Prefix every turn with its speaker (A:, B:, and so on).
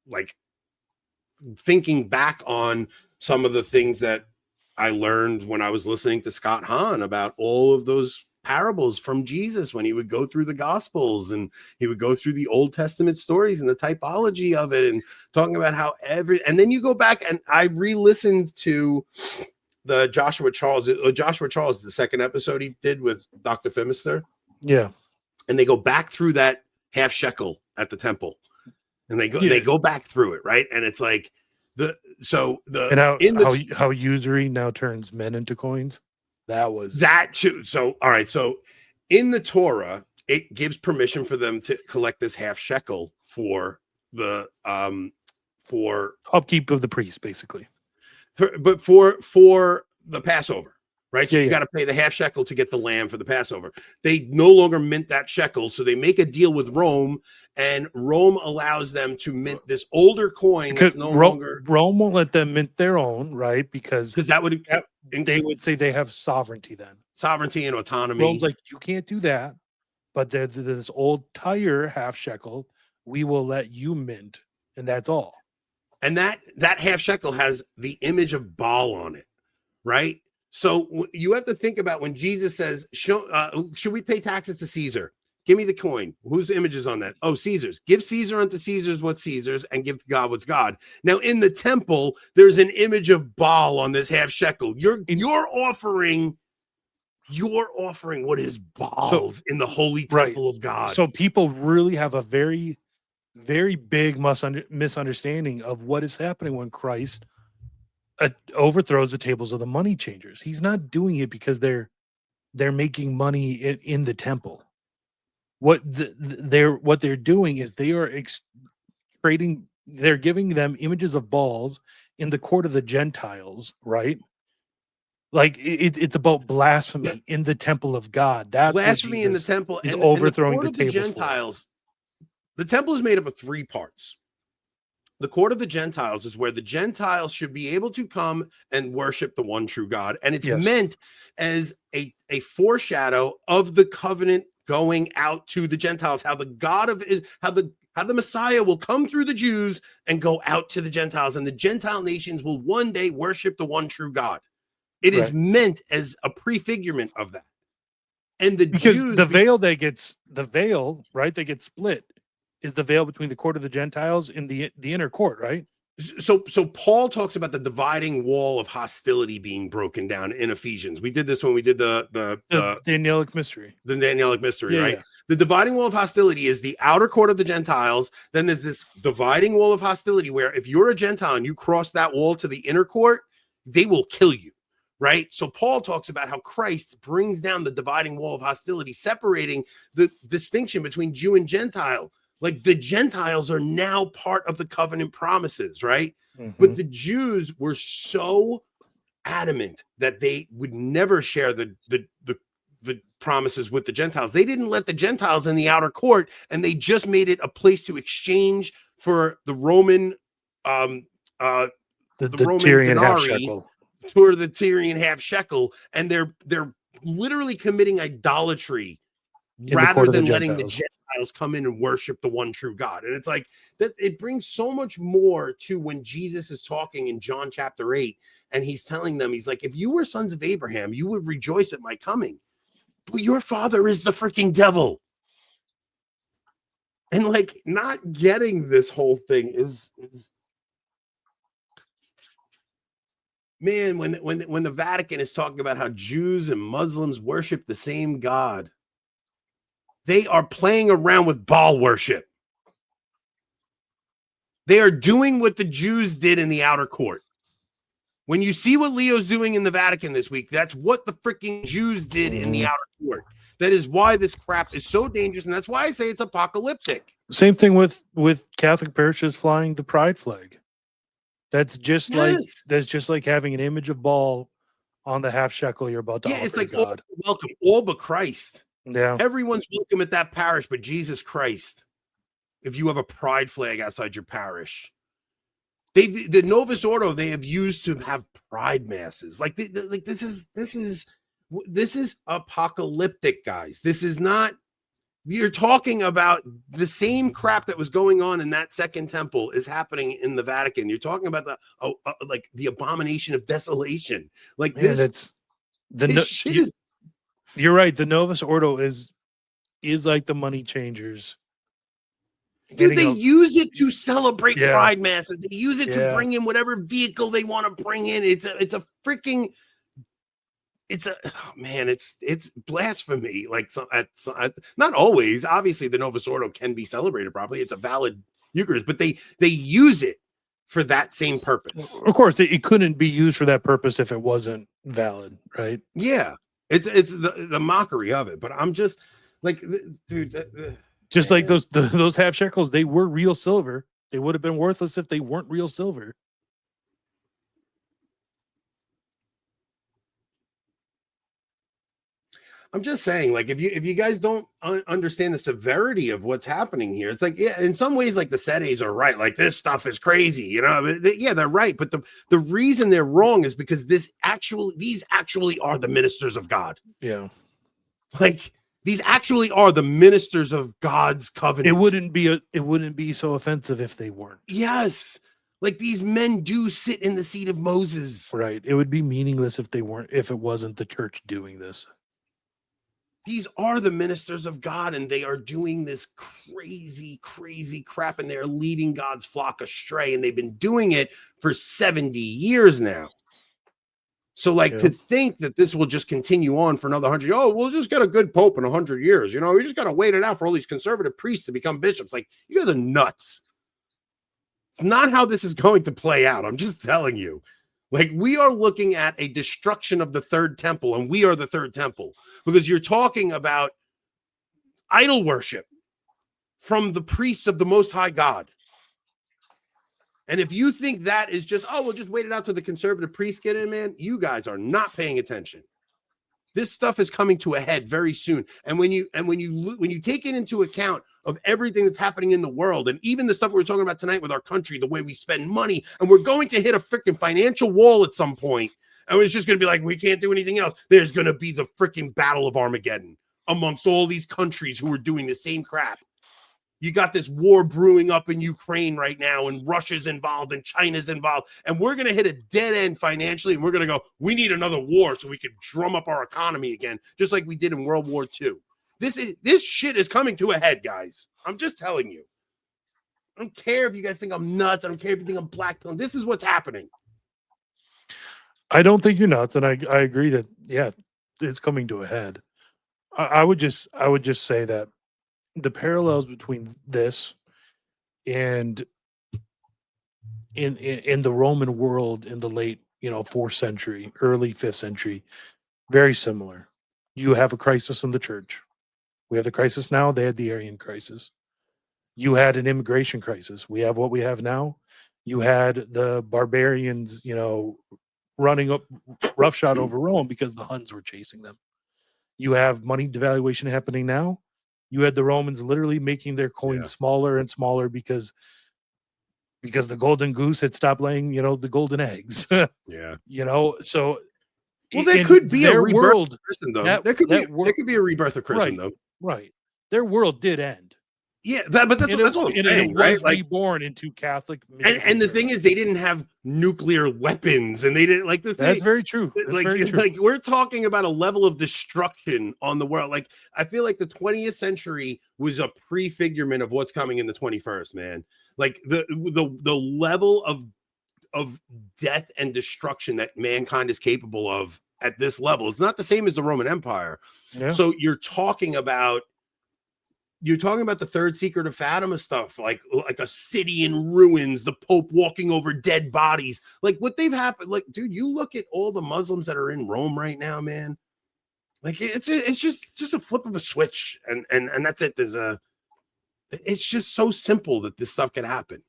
A: like thinking back on some of the things that I learned when I was listening to Scott Hahn about all of those parables from Jesus when he would go through the Gospels and he would go through the Old Testament stories and the typology of it and talking about how and then you go back and I re-listened to the Joshua Charles, the second episode he did with Dr. Phimister.
B: Yeah.
A: And they go back through that half shekel at the temple. And they go back through it, right? And it's like
B: how usury now turns men into coins. That
A: too. So all right, so in the Torah, it gives permission for them to collect this half shekel for the for
B: upkeep of the priest, basically.
A: But for the Passover. Right. So you got to pay the half shekel to get the lamb for the Passover. They no longer mint that shekel. So they make a deal with Rome, and Rome allows them to mint this older coin.
B: Because Rome won't let them mint their own, right? Because
A: they
B: would say they have sovereignty then.
A: Sovereignty and autonomy.
B: Rome's like, you can't do that. But there's this old Tyre half shekel. We will let you mint. And that's all.
A: And that half shekel has the image of Baal on it. Right. So you have to think about when Jesus says, should we pay taxes to Caesar? Give me the coin. Whose image is on that? Oh, Caesar's. Give Caesar unto Caesar's what's Caesar's and give to God what's God. Now in the temple, there's an image of Baal on this half shekel. You're offering what is Baal's in the holy temple of God.
B: So people really have a very, very big misunderstanding of what is happening when Christ overthrows the tables of the money changers. He's not doing it because they're making money in the temple. What they're doing is they are trading. They're giving them images of Baals in the court of the Gentiles, right? Like it's about blasphemy in the temple of God. That's
A: blasphemy in the temple
B: is overthrowing
A: the Gentiles. The temple is made up of 3 parts. The court of the Gentiles is where the Gentiles should be able to come and worship the one true God. And it's meant as a foreshadow of the covenant going out to the Gentiles, how the Messiah will come through the Jews and go out to the Gentiles, and the Gentile nations will one day worship the one true God. It is meant as a prefigurement of that. And the Jews,
B: the veil, right? They get split. Is the veil between the court of the Gentiles and the inner court, right?
A: So Paul talks about the dividing wall of hostility being broken down in Ephesians. We did this when we did the
B: Danielic mystery.
A: The Danielic mystery, right? Yeah. The dividing wall of hostility is the outer court of the Gentiles. Then there's this dividing wall of hostility where if you're a Gentile and you cross that wall to the inner court, they will kill you, right? So Paul talks about how Christ brings down the dividing wall of hostility, separating the distinction between Jew and Gentile. Like the Gentiles are now part of the covenant promises, right? Mm-hmm. But the Jews were so adamant that they would never share the promises with the Gentiles. They didn't let the Gentiles in the outer court, and they just made it a place to exchange for the Roman
B: the Roman Tyrian half shekel,
A: for the Tyrian half shekel, and they're literally committing idolatry rather than letting the Gentiles come in and worship the one true God. And it's like that, it brings so much more to when Jesus is talking in John chapter 8, and he's telling them, he's like, if you were sons of Abraham, you would rejoice at my coming, but your father is the freaking devil. And like, not getting this whole thing is man, when the Vatican is talking about how Jews and Muslims worship the same God, they are playing around with Baal worship. They are doing what the Jews did in the outer court. When you see what Leo's doing in the Vatican this week, that's what the freaking Jews did in the outer court. That is why this crap is so dangerous, and that's why I say it's apocalyptic.
B: Same thing with Catholic parishes flying the pride flag. That's just like having an image of Baal on the half shekel you're about to offer
A: it's like
B: God.
A: Welcome, all but Christ.
B: Yeah,
A: everyone's welcome at that parish, but Jesus Christ. If you have a pride flag outside your parish, the Novus Ordo they have used to have pride masses. Like this is apocalyptic, guys. This is not You're talking about the same crap that was going on in that second temple is happening in the Vatican. You're talking about the like the abomination of desolation. Like
B: Man,
A: this shit is.
B: You're right. The Novus Ordo is like the money changers.
A: Dude, they use it to celebrate pride masses. They use it to bring in whatever vehicle they want to bring in. It's a freaking. It's blasphemy. Like not always. Obviously, the Novus Ordo can be celebrated properly. It's a valid Eucharist, but they use it for that same purpose.
B: Of course, it couldn't be used for that purpose if it wasn't valid, right?
A: Yeah, it's the mockery of it. But I'm just like, dude,
B: just like those half shekels, they were real silver. They would have been worthless if they weren't real silver.
A: I'm just saying, like, if you guys don't understand the severity of what's happening here, it's like, yeah, in some ways, like the Sedis are right. Like, this stuff is crazy, you know? Yeah, they're right. But the reason they're wrong is because these actually are the ministers of God.
B: Yeah.
A: Like, these actually are the ministers of God's covenant.
B: It wouldn't be so offensive if they weren't.
A: Yes. Like, these men do sit in the seat of Moses.
B: Right. It would be meaningless if it wasn't the church doing this.
A: These are the ministers of God, and they are doing this crazy, crazy crap, and they're leading God's flock astray, and they've been doing it for 70 years now. So, like, to think that this will just continue on for another 100, we'll just get a good pope in 100 years. You know, we just got to wait it out for all these conservative priests to become bishops. Like, you guys are nuts. It's not how this is going to play out. I'm just telling you. Like, we are looking at a destruction of the third temple, and we are the third temple, because you're talking about idol worship from the priests of the Most High God. And if you think that is just, we'll just wait it out till the conservative priests get in, man, you guys are not paying attention. This stuff is coming to a head very soon. And when you take it into account of everything that's happening in the world, and even the stuff we're talking about tonight with our country, the way we spend money, and we're going to hit a freaking financial wall at some point, and it's just going to be like, we can't do anything else. There's going to be the freaking battle of Armageddon amongst all these countries who are doing the same crap. You got this war brewing up in Ukraine right now, and Russia's involved, and China's involved, and we're going to hit a dead end financially, and we're going to go, we need another war so we can drum up our economy again, just like we did in World War II. This shit is coming to a head, guys. I'm just telling you. I don't care if you guys think I'm nuts. I don't care if you think I'm black pill. This is what's happening.
B: I don't think you're nuts, and I agree that, yeah, it's coming to a head. I would just say that the parallels between this and in the Roman world in the late, 4th century, early 5th century, very similar. You have a crisis in the church. We have the crisis now. They had the Arian crisis. You had an immigration crisis. We have what we have now. You had the barbarians, running up roughshod over Rome because the Huns were chasing them. You have money devaluation happening now. You had the Romans literally making their coins smaller and smaller because the golden goose had stopped laying, the golden eggs. So
A: there could be a rebirth of Christendom. There could be a rebirth of Christendom.
B: Right. Their world did end.
A: Yeah, that's what I'm saying, right?
B: Like, reborn into Catholic.
A: And the thing is, they didn't have nuclear weapons, and they didn't like the thing.
B: That's very true.
A: Like we're talking about a level of destruction on the world. Like, I feel like the 20th century was a prefigurement of what's coming in the 21st, man. Like the level of death and destruction that mankind is capable of at this level. It's not the same as the Roman Empire. Yeah. So you're talking about the third secret of Fatima stuff, like a city in ruins, the Pope walking over dead bodies, like what they've happened. Like, dude, you look at all the Muslims that are in Rome right now, man. Like, it's just a flip of a switch, and that's it. It's just so simple that this stuff can happen.